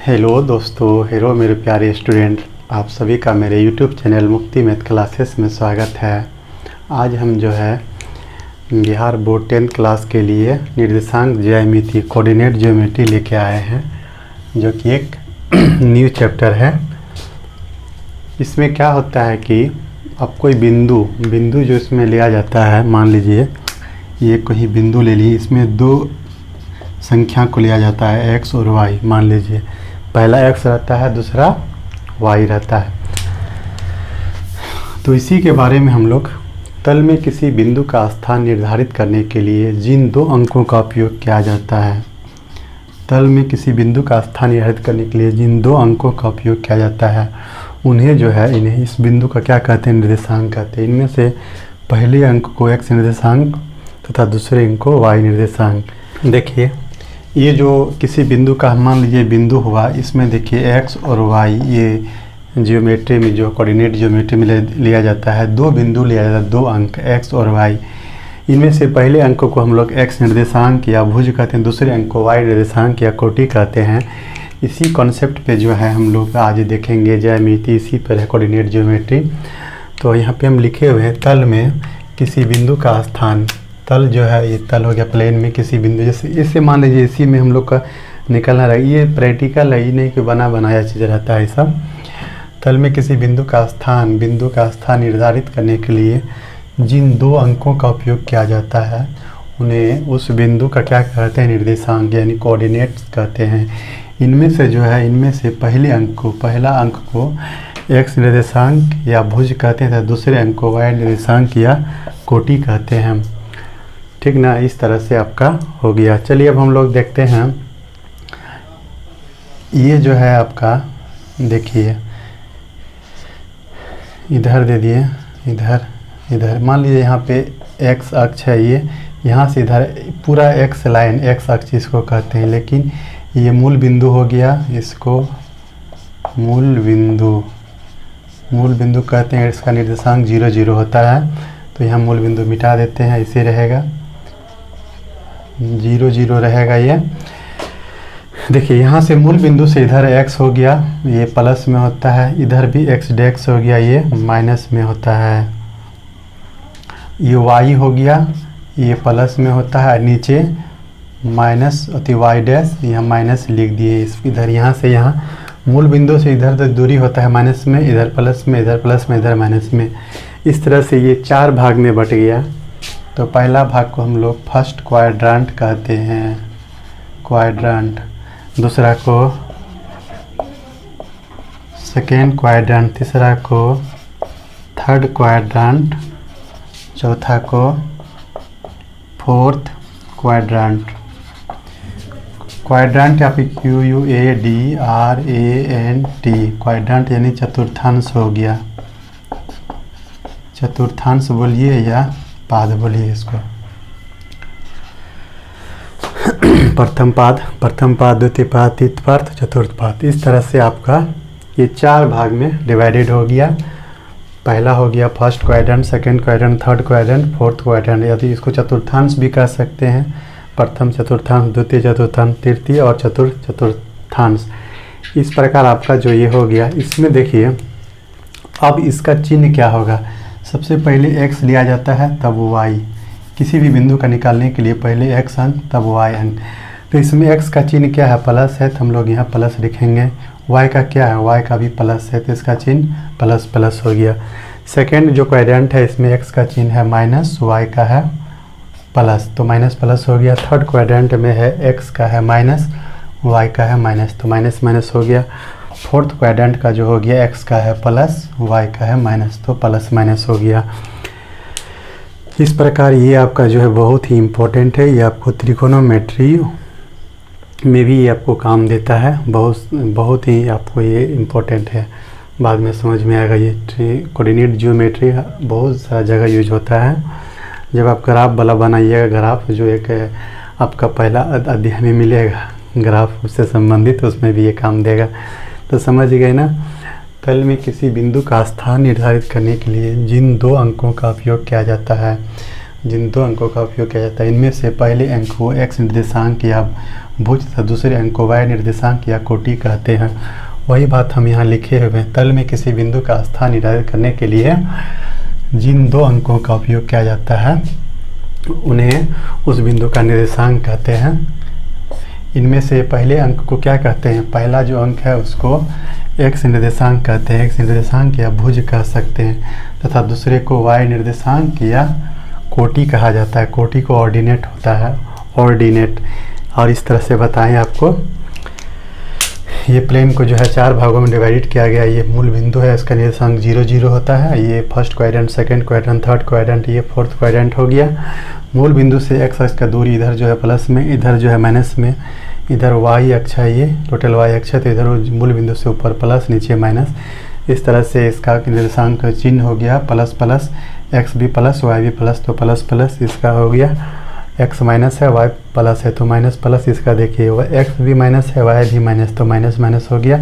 Hello दोस्तों, hello मेरे प्यारे स्टूडेंट, आप सभी का मेरे यूट्यूब चैनल मुक्ति मैथ क्लासेस में स्वागत है। आज हम जो है बिहार बोर्ड 10th क्लास के लिए निर्देशांक ज्यामिति कोऑर्डिनेट ज्योमेट्री लेके आए हैं, जो कि एक न्यू चैप्टर है। इसमें क्या होता है कि अब कोई बिंदु जो इसमें लिया जाता है, मान लीजिए ये कोई बिंदु ले ली, इसमें दो संख्या को लिया जाता है x और y। मान लीजिए पहला x रहता है, दूसरा y रहता है। तो इसी के बारे में हम लोग तल में किसी बिंदु का स्थान निर्धारित करने के लिए जिन दो अंकों का उपयोग किया जाता है, तल में किसी बिंदु का स्थान निर्धारित करने के लिए जिन दो अंकों का उपयोग किया जाता है उन्हें जो है इन्हें इस बिंदु का क्या कहते हैं, निर्देशांक कहते हैं। इनमें से पहले अंक को x निर्देशांक तथा दूसरे अंक को y निर्देशांक। देखिए ये जो किसी बिंदु का मान लीजिए बिंदु हुआ, इसमें देखिए x और y ये ज्योमेट्री में जो कोऑर्डिनेट ज्योमेट्री में लिया जाता है, दो बिंदु लिया जाता है, दो अंक x और y। इनमें से पहले अंक को हम लोग x निर्देशांक या भुज कहते हैं, दूसरे अंक को y निर्देशांक या कोटि कहते हैं। इसी कॉन्सेप्ट पे जो है हम लोग आज देखेंगे ज्यामिति, इसी पर है कोऑर्डिनेट ज्योमेट्री। तो यहाँ पे हम लिखे हुए हैं तल में किसी बिंदु का स्थान। तल जो है ये तल हो गया प्लेन में किसी बिंदु, जैसे इससे मान लीजिए इसी में हम लोग का निकलना रहा। ये प्रैक्टिकल है, ये नहीं कि बनाया चीज़ रहता है सब। तल में किसी बिंदु का स्थान निर्धारित करने के लिए जिन दो अंकों का उपयोग किया जाता है उन्हें उस बिंदु का क्या कहते हैं, निर्देशांक यानी कोऑर्डिनेट्स कहते हैं। इनमें से जो है इनमें से पहला अंक को x निर्देशांक या भुज कहते हैं, दूसरे अंक को y निर्देशांक या कोटि कहते हैं। ठीक ना, इस तरह से आपका हो गया। चलिए अब हम लोग देखते हैं। ये जो है आपका देखिए इधर दे दिए, इधर मान लीजिए यहाँ पे x अक्ष है, ये यहाँ से इधर पूरा x लाइन, x अक्ष इसको कहते हैं। लेकिन ये मूल बिंदु हो गया, इसको मूल बिंदु कहते हैं। इसका निर्देशांक 0 0 होता है, तो यहाँ मूल बिंदु मिटा देते हैं, इसे रहेगा 0 0 रहेगा। ये देखिए यहाँ से मूल बिंदु से इधर x हो गया, ये प्लस में होता है, इधर भी x डेक्स हो गया, ये माइनस में होता है। ये y हो गया, ये प्लस में होता है, नीचे माइनस अति y डैश, यहाँ माइनस लिख दिए। इधर यहाँ से यहाँ मूल बिंदु से इधर तक दूरी होता है माइनस में, इधर प्लस में, इधर प्लस में, इधर माइनस में। इस तरह से ये 4 भाग में बट गया। तो पहला भाग को हम लोग फर्स्ट क्वाड्रेंट कहते हैं, क्वाड्रेंट। दूसरा को सेकेंड क्वाड्रेंट, तीसरा को थर्ड क्वाड्रेंट, चौथा को फोर्थ क्वाड्रेंट। क्वाड्रेंट या फिर QUADRANT, क्वाड्रेंट यानी चतुर्थांश हो गया। चतुर्थांश बोलिए या पाद बोलिए इसको। प्रथम पाद, द्वितीय पाद, तृतीय पाद, चतुर्थ पाद। इस तरह से आपका ये 4 भाग में डिवाइडेड हो गया। पहला हो गया first quadrant, second quadrant, third quadrant, fourth quadrant. यदि इसको चतुर्थांश भी कह सकते हैं, प्रथम चतुर्थांश, द्वितीय चतुर्थांश, तृतीय और चतुर्थ चतुर्थांश। इस प्रकार आपका जो ये हो गया। इसमें देखिए अब इसका चिन्ह क्या होगा। सबसे पहले x लिया जाता है, तब y। किसी भी बिंदु का निकालने के लिए पहले x अंक तब y अंक। तो इसमें x का चिन्ह क्या है, प्लस है, तो हम लोग यहाँ प्लस लिखेंगे। y का क्या है, y का भी प्लस है, तो इसका चिन्ह प्लस प्लस हो गया। सेकेंड जो क्वाड्रेंट है इसमें x का चिन्ह है माइनस, y का है प्लस, तो माइनस प्लस हो गया। थर्ड क्वाड्रेंट में है x का है माइनस, y का है माइनस, तो माइनस माइनस हो गया। फोर्थ क्वाड्रेंट का जो हो गया x का है प्लस, y का है माइनस, तो प्लस माइनस हो गया। इस प्रकार ये आपका जो है बहुत ही इम्पोर्टेंट है। ये आपको त्रिकोणोमेट्री में भी ये आपको काम देता है, बहुत ही आपको ये इम्पोर्टेंट है। बाद में समझ में आएगा। ये कोऑर्डिनेट ज्योमेट्री बहुत सारा जगह यूज होता है। जब आप ग्राफ वाला बनाइएगा, ग्राफ जो एक आपका पहला अध्याय में मिलेगा ग्राफ उससे संबंधित, उसमें भी ये काम देगा। तो समझ गए ना। तल में किसी बिंदु का स्थान निर्धारित करने के लिए जिन दो अंकों का उपयोग किया जाता है जिन दो अंकों का उपयोग किया जाता है इनमें से पहले अंक को x निर्देशांक या भुज तथा दूसरे अंक को y निर्देशांक या कोटि कहते हैं। वही बात हम यहाँ लिखे हुए हैं। तल में किसी बिंदु का स्थान निर्धारित करने के लिए जिन दो अंकों का उपयोग किया जाता है उन्हें उस बिंदु का निर्देशांक कहते हैं। इनमें से पहले अंक को क्या कहते हैं? पहला जो अंक है उसको x निर्देशांक कहते हैं, x निर्देशांक या भुज कह सकते हैं, तथा दूसरे को y निर्देशांक या कोटि कहा जाता है। कोटि को ऑर्डिनेट होता है, ऑर्डिनेट। और इस तरह से बताएं आपको, ये प्लेन को जो है 4 भागों में डिवाइडेड किया गया। ये मूल बिंदु है, इसका निर्देशांक 0 0 होता है। ये first quadrant, second quadrant, third quadrant, ये फोर्थ क्वाड्रेंट हो गया। मूल बिंदु से x अक्ष का दूरी इधर जो है प्लस में, इधर जो है माइनस में, इधर y अक्ष है, ये टोटल y अक्ष है, तो इधर मूल बिंदु से ऊपर प्लस, नीचे माइनस। इस तरह से इसका निर्देशांक चिन्ह हो गया प्लस प्लस, x भी प्लस y भी प्लस, तो प्लस प्लस इसका हो गया। x माइनस है, y प्लस है, तो माइनस प्लस इसका देखिए, x भी माइनस है, y भी माइनस, तो माइनस माइनस हो गया।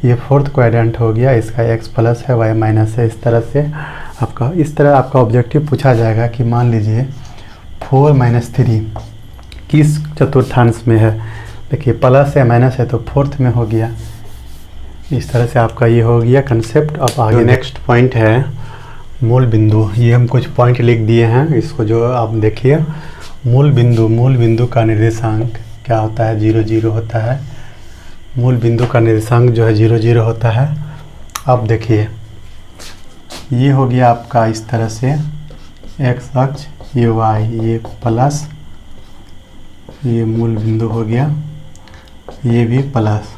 ये फोर्थ क्वाड्रेंट हो गया, इसका x प्लस है, y माइनस है। इस तरह से आपका ऑब्जेक्टिव पूछा जाएगा कि मान लीजिए 4 - 3 किस चतुर्थांश में है। देखिए प्लस है माइनस है तो फोर्थ में हो गया। इस तरह से आपका ये हो गया कंसेप्ट। अब आगे नेक्स्ट पॉइंट है मूल बिंदु। ये हम कुछ पॉइंट लिख दिए हैं, इसको जो आप देखिए। मूल बिंदु का निर्देशांक क्या होता है? 0 0 होता है। मूल बिंदु का निर्देशांक जो है 0 0 होता है। अब देखिए ये हो गया आपका इस तरह से x अक्ष, ये y, ये प्लस, ये मूल बिंदु हो गया, ये भी प्लस।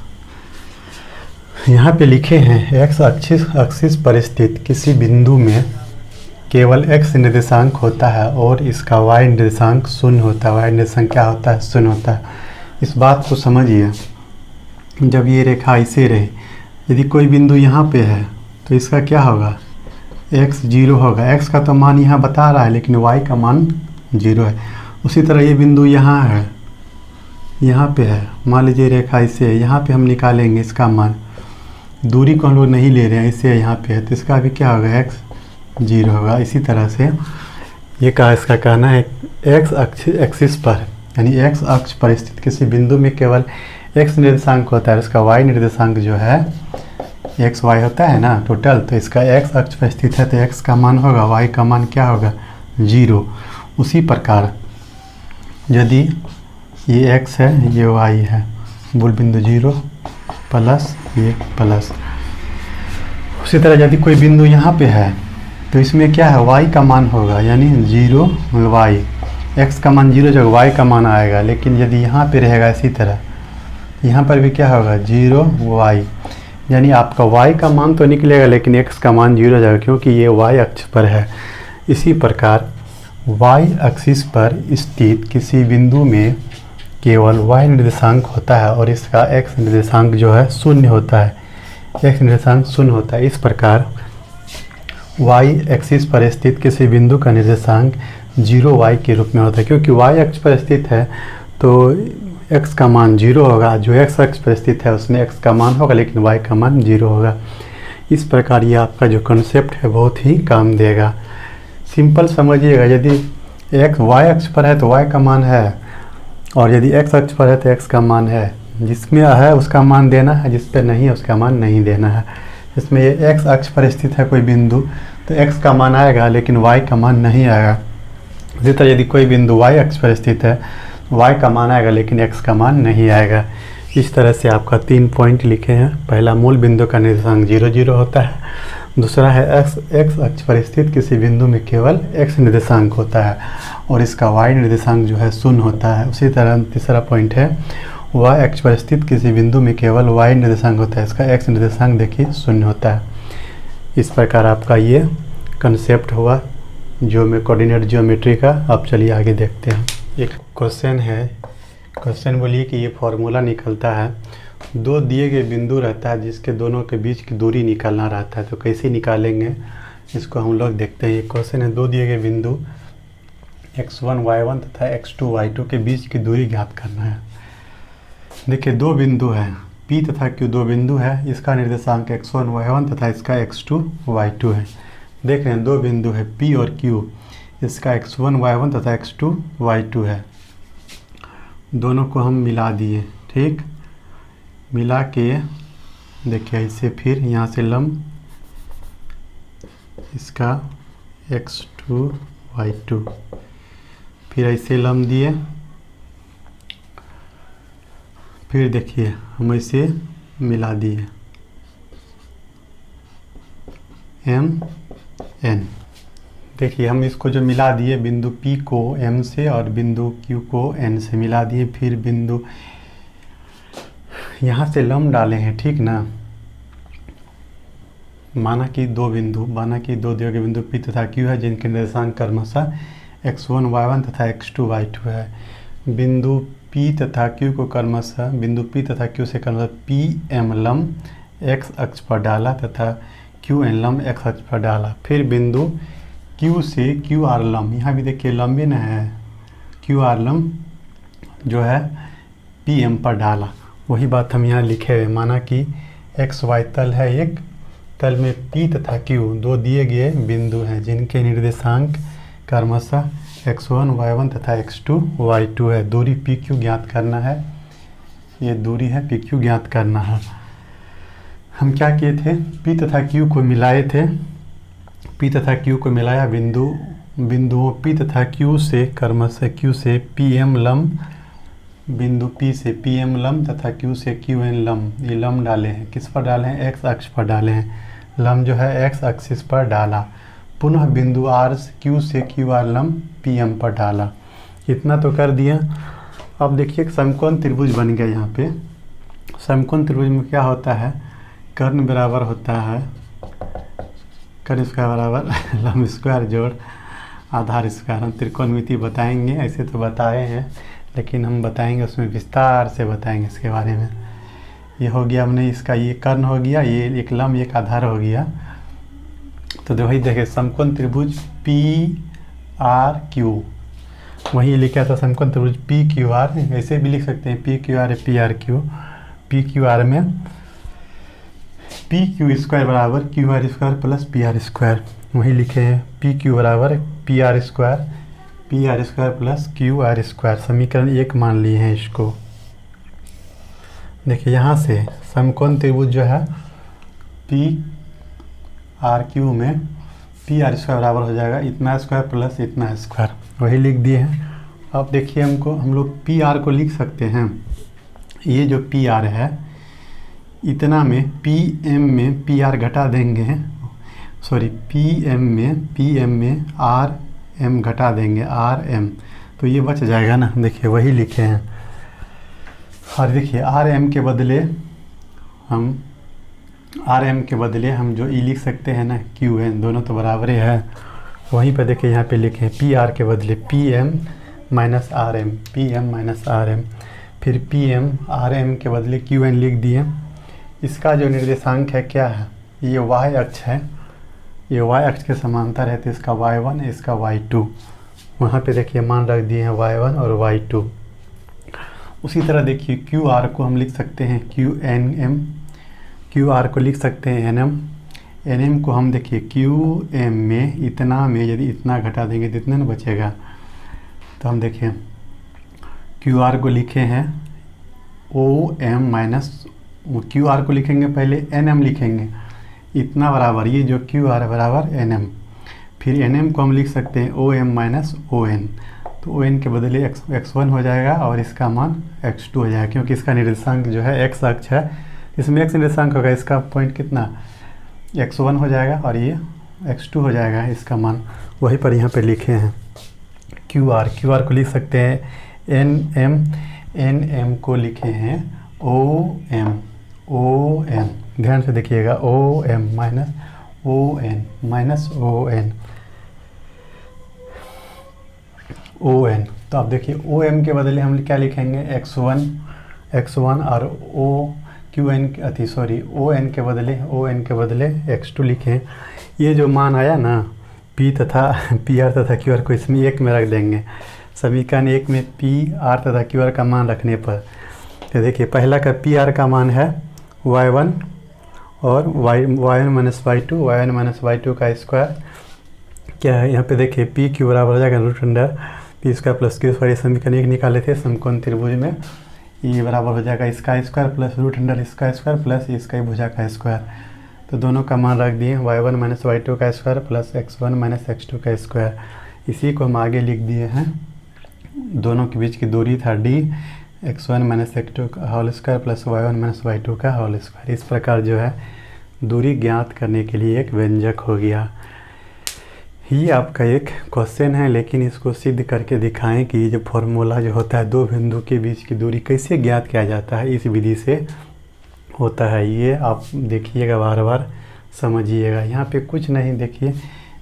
यहाँ पे लिखे हैं x एक्सिस पर स्थित किसी बिंदु में केवल x निर्देशांक होता है और इसका y निर्देशांक शून्य होता है। y निर्देशांक क्या होता है? शून्य होता है। इस बात को समझिए। जब ये रेखा ऐसे रहे, यदि कोई बिंदु यहाँ पे है तो इसका क्या होगा? x 0 होगा। x का तो मान यहाँ बता रहा है लेकिन y का मान 0 है। उसी तरह ये बिंदु यहाँ है, यहाँ पे है, मान लीजिए रेखा ऐसे है, यहाँ पे हम निकालेंगे इसका मान। दूरी को हम लोग नहीं ले रहे हैं, इससे यहाँ पे है तो इसका भी क्या होगा? x 0 होगा। इसी तरह से ये इसका कहना है x एक्सिस पर, यानी x अक्ष पर स्थित किसी बिंदु में केवल x निर्देशांक होता है, इसका y निर्देशांक जो है x y होता है ना टोटल, तो इसका x अक्ष पर स्थित है तो x का मान होगा, y का मान क्या होगा? 0। उसी प्रकार यदि ये x है, ये y है, मूल बिंदु 0 प्लस ये प्लस। उसी तरह यदि कोई बिंदु यहाँ पे है तो इसमें क्या है? y का मान होगा, यानी 0 y, x का मान 0 जब y का मान आएगा। लेकिन यदि यहाँ पे रहेगा इसी तरह, यहाँ पर भी क्या होगा? 0 y, यानी आपका y का मान तो निकलेगा लेकिन x का मान 0 जाएगा क्योंकि ये y अक्ष पर है। इसी प्रकार y एक्सिस पर स्थित किसी बिंदु में केवल y निर्देशांक होता है और इसका x निर्देशांक जो है शून्य होता है, x निर्देशांक शून्य होता है। इस प्रकार y एक्सिस पर स्थित किसी बिंदु का निर्देशांक 0 y के रूप में होता है। क्योंकि y अक्ष पर स्थित है तो x का मान 0 होगा, जो x अक्ष पर स्थित है उसमें x का मान होगा लेकिन y का मान 0 होगा। इस प्रकार ये आपका जो कॉन्सेप्ट है बहुत ही काम देगा। सिंपल समझिएगा, यदि x y अक्ष पर है तो y का मान है और यदि x अक्ष पर है तो x का मान है। जिसमें है उसका मान देना है, जिस पे नहीं है उसका मान नहीं देना है। इसमें ये x अक्ष पर स्थित है कोई बिंदु तो x का मान आएगा लेकिन y का मान नहीं आएगा। इसी तरह यदि कोई बिंदु y अक्ष पर स्थित है, y का मान आएगा लेकिन x का मान नहीं आएगा। इस तरह से आपका 3 पॉइंट लिखे हैं। पहला, मूल बिंदु का निर्देशांक 0 0 होता है। दूसरा है x अक्ष पर स्थित किसी बिंदु में केवल x निर्देशांक होता है और इसका y निर्देशांक जो है शून्य होता है। उसी तरह तीसरा पॉइंट है y अक्ष पर स्थित किसी बिंदु में केवल y निर्देशांक होता है, इसका x निर्देशांक देखिए शून्य होता है। इस प्रकार आपका ये कंसेप्ट हुआ कोऑर्डिनेट ज्योमेट्री का। अब चलिए आगे देखते हैं। एक क्वेश्चन है, क्वेश्चन बोलिए कि ये फॉर्मूला निकलता है, 2 दिए गए बिंदु रहता है जिसके दोनों के बीच की दूरी निकालना रहता है। तो कैसे निकालेंगे इसको हम लोग देखते हैं। ये क्वेश्चन है, 2 दिए गए बिंदु x1 y1 तथा x2 y2 के बीच की दूरी ज्ञात करना है। देखिए 2 बिंदु हैं, P तथा Q 2 बिंदु है, इसका निर्देशांक x1 y1 तथा इसका x2 y2 है। देख रहे हैं 2 बिंदु है P और Q, इसका x1 y1 तथा x2 y2 है। दोनों को हम मिला दिए, ठीक। मिला के देखिए ऐसे, फिर यहाँ से लंब इसका x2 y2, फिर ऐसे लंब दिए, फिर देखिए हम ऐसे मिला दिए m n। देखिए हम इसको जो मिला दिए, बिंदु P को M से और बिंदु Q को N से मिला दिए, फिर बिंदु यहाँ से लंब डाले हैं, ठीक ना। माना कि दो दिए गए बिंदु P तथा Q है, जिनके निर्देशांक क्रमशः x1 y1 तथा x2 y2 है। बिंदु P तथा Q को क्रमशः बिंदु P तथा Q से क्रमशः PM लंब x अक्ष पर डाला तथा QN लंब x अक्ष पर डाला। फिर बिंदु Q से QR लंब, यहाँ भी देखिए लंबे न है, QR लंब जो है PM पर डाला। वही बात हम यहाँ लिखे हुए, माना कि XY तल है एक, तल में P तथा Q दो दिए गए बिंदु हैं, जिनके निर्देशांक क्रमशः x1 y1 तथा x2 y2 है। दूरी PQ ज्ञात करना है, ये दूरी है PQ ज्ञात करना है। हम क्या किए थे, P तथा Q को मिलाए थे, P तथा Q को मिलाया, बिंदुओं P तथा Q से क्रमशः Q से PM लंब, बिंदु P से PM लंब तथा Q से QN लंब, ये लंब डाले हैं। किस पर डाले हैं, x अक्ष पर डाले हैं। लंब जो है x एक्सिस पर डाला। पुनः बिंदु R Q से QR लंब PM पर डाला। इतना तो कर दिया। अब देखिए समकोण त्रिभुज बन गया। यहाँ पे समकोण त्रिभुज में क्या होता है, कर्ण बराबर होता है कर्ण स्क्वायर बराबर लंब स्क्वायर जोड़ आधार स्क्वायर। हम त्रिकोणमिति बताएंगे, ऐसे तो बताए हैं लेकिन हम बताएंगे, उसमें विस्तार से बताएंगे इसके बारे में। ये हो गया हमने, इसका ये कर्ण हो गया, ये एक लंब एक आधार हो गया। तो वही देखे समकोण त्रिभुज PRQ, वही लिखा था समकोण त्रिभुज PQR, ऐसे भी लिख सकते हैं PQR PRQ। PQR में PQ स्क्वायर बराबर QR square plus PR square, वही लिखे हैं PQ बराबर PR square plus QR square. समीकरण 1 मान लिए हैं इसको। देखिए यहाँ से समकोण त्रिभुज जो है PRQ में PR स्क्वायर बराबर हो जाएगा इतना स्क्वायर प्लस इतना स्क्वायर, वही लिख दिए हैं। अब देखिए हम लोग PR को लिख सकते हैं, ये जो PR है इतना में PM में PR घटा देंगे, सॉरी PM में RM घटा देंगे RM, तो ये बच जाएगा ना। देखिए वही लिखे हैं। और देखिए RM के बदले हम जो E लिख सकते हैं ना QN, दोनों तो बराबर ही है। वहीं पर देखिए यहाँ पे लिखे हैं PR के बदले PM माइनस RM, फिर PM RM के बदले QN लिख दिए। इसका जो निर्देशांक है क्या है, ये Y अक्ष है, ये Y अक्ष के समांतर है, तो इसका Y1 इसका Y2। वहाँ पे देखिए मान रख दिए हैं Y1 और Y2। उसी तरह देखिए QR को हम लिख सकते हैं QNM, QR को लिख सकते हैं NM को हम देखिए QM में इतना में यदि इतना घटा देंगे तो इतना ना बचेगा। तो हम देखिए QR को लिखे हैं OM माइनस, QR को लिखेंगे पहले NM लिखेंगे, इतना बराबर ये जो QR है बराबर NM। फिर NM को हम लिख सकते हैं OM माइनस ON, तो ON के बदले x1 हो जाएगा और इसका मान x2 हो जाएगा, क्योंकि इसका निर्देशांक जो है x अक्ष है, इसमें x निर्देशांक होगा, इसका पॉइंट कितना x1 हो जाएगा और ये x2 हो जाएगा इसका मान। वही पर यहाँ पे लिखे हैं QR को लिख सकते हैं NM को लिखे हैं OM, ध्यान से देखिएगा OM माइनस ON। तो आप देखिए OM के बदले हम क्या लिखेंगे x1 और ON के बदले x2 लिखें। ये जो मान आया ना P तथा PR तथा QR को इसमें 1 में रख देंगे। समीकरण 1 में PR तथा QR का मान रखने पर, तो देखिए पहला का PR का मान है Y1 और Y1 माइनस Y2 का स्क्वायर क्या है यहाँ पे देखिए पी क्यू बराबर हो जाएगा root under P square plus Q square. ये समीकरण एक निकाले थे समकोण त्रिभुज में। ये बराबर हो जाएगा इसका स्क्वायर प्लस रूट अंडर इसका स्क्वायर प्लस इसका भुजा का स्क्वायर। तो दोनों का मान रख दिए y1 माइनस y2 का square plus x1 minus x2 का स्क्वायर। इसी को हम आगे लिख दिए हैं। दोनों के बीच की दूरी था d, x1 माइनस x2 का whole square plus y1 minus y2 का होल स्क्वायर। इस प्रकार जो है दूरी ज्ञात करने के लिए एक व्यंजक हो गया। ये आपका एक क्वेश्चन है, लेकिन इसको सिद्ध करके दिखाएं कि जो फॉर्मूला जो होता है दो बिंदु के बीच की दूरी कैसे ज्ञात किया जाता है, इस विधि से होता है। ये आप देखिएगा, बार बार समझिएगा। यहाँ पे कुछ नहीं, देखिए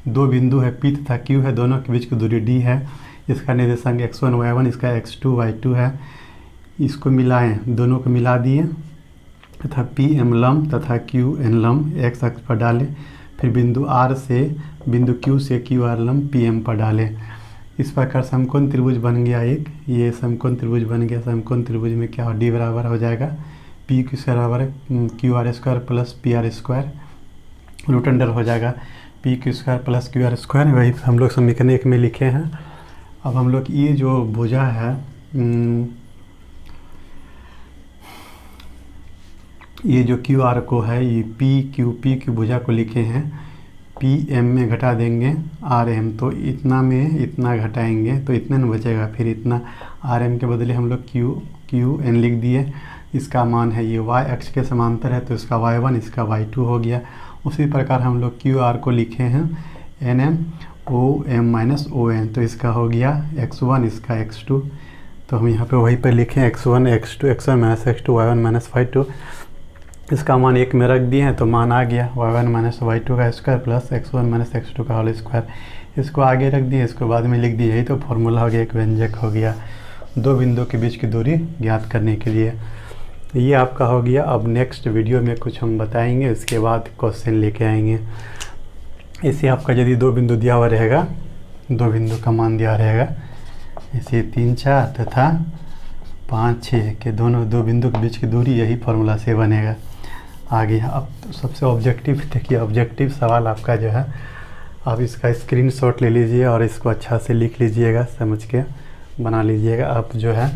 दो बिंदु है P तथा Q है, दोनों के बीच की दूरी D है। इसका निर्देशांक x1 y1 इसका x2 y2 है। इसको मिलाएं, दोनों को मिला दिए तथा P m लंब तथा Q n लंब x अक्ष पर डालें। फिर बिंदु R से बिंदु Q से QR लंब PM पर डालें। इस प्रकार समकोण त्रिभुज बन गया एक। ये समकोण त्रिभुज बन गया। समकोण त्रिभुज में क्या हो, D बराबर हो जाएगा पी क्यू स्क्वायर बराबर Q R square plus P R square. Root under हो जाएगा P Q square plus Q R square. वही हम लोग समीकरण एक में लिखे हैं। अब हम लोग ये जो भुजा है, ये जो क्यू आर को है, ये पी क्यू भुजा को लिखे हैं। पी एम में घटा देंगे आर एम, तो इतना में इतना घटाएंगे तो इतना न बचेगा। फिर इतना आर एम के बदले हम लोग क्यू एन लिख दिए। इसका मान है ये y अक्ष के समांतर है, तो इसका y1 इसका y2 हो गया। उसी प्रकार हम लोग क्यू आर को लिखे हैं N M O M minus O N, तो इसका हो गया x1 इसका x2। तो हम यहाँ पे वहीं पर लिखें x1 x2 x1 minus x2 y1 minus y2। इसका मान एक में रख दिए हैं तो मान आ गया y1 माइनस y2 का square plus x1 minus x2 का होल स्क्वायर। इसको आगे रख दिए, इसको बाद में लिख दिए। यही तो फॉर्मूला हो गया, एक व्यंजक हो गया दो बिंदु के बीच की दूरी ज्ञात करने के लिए। तो ये आपका हो गया। अब नेक्स्ट वीडियो में कुछ हम बताएंगे, उसके बाद क्वेश्चन लेके आएंगे। इसे आपका यदि दो बिंदु दिया हुआ रहेगा, दो बिंदु का मान दिया रहेगा, इसे 3 4 तथा 5 6 के दोनों दो बिंदु के बीच की दूरी यही फार्मूला से बनेगा। आगे अब सबसे ऑब्जेक्टिव देखिए, ऑब्जेक्टिव सवाल आपका जो है, आप इसका स्क्रीनशॉट ले लीजिए और इसको अच्छा से लिख लीजिएगा, समझ के बना लीजिएगा। आप जो है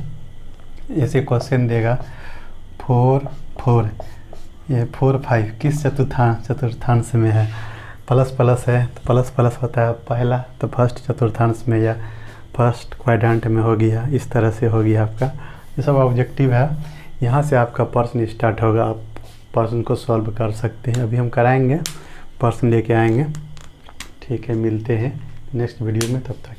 ऐसे क्वेश्चन देगा 4 4 ये 4 5 किस चतुर्थांश में है। प्लस प्लस है तो प्लस प्लस होता है पहला, तो फर्स्ट चतुर्थांश में या फर्स्ट क्वाड्रेंट में हो गया। इस तरह से हो गया आपका। ये सब ऑब्जेक्टिव है। यहाँ से आपका प्रश्न स्टार्ट होगा, आप प्रश्न को सॉल्व कर सकते हैं। अभी हम कराएंगे, प्रश्न लेके आएंगे। ठीक है, मिलते हैं नेक्स्ट वीडियो में, तब तक।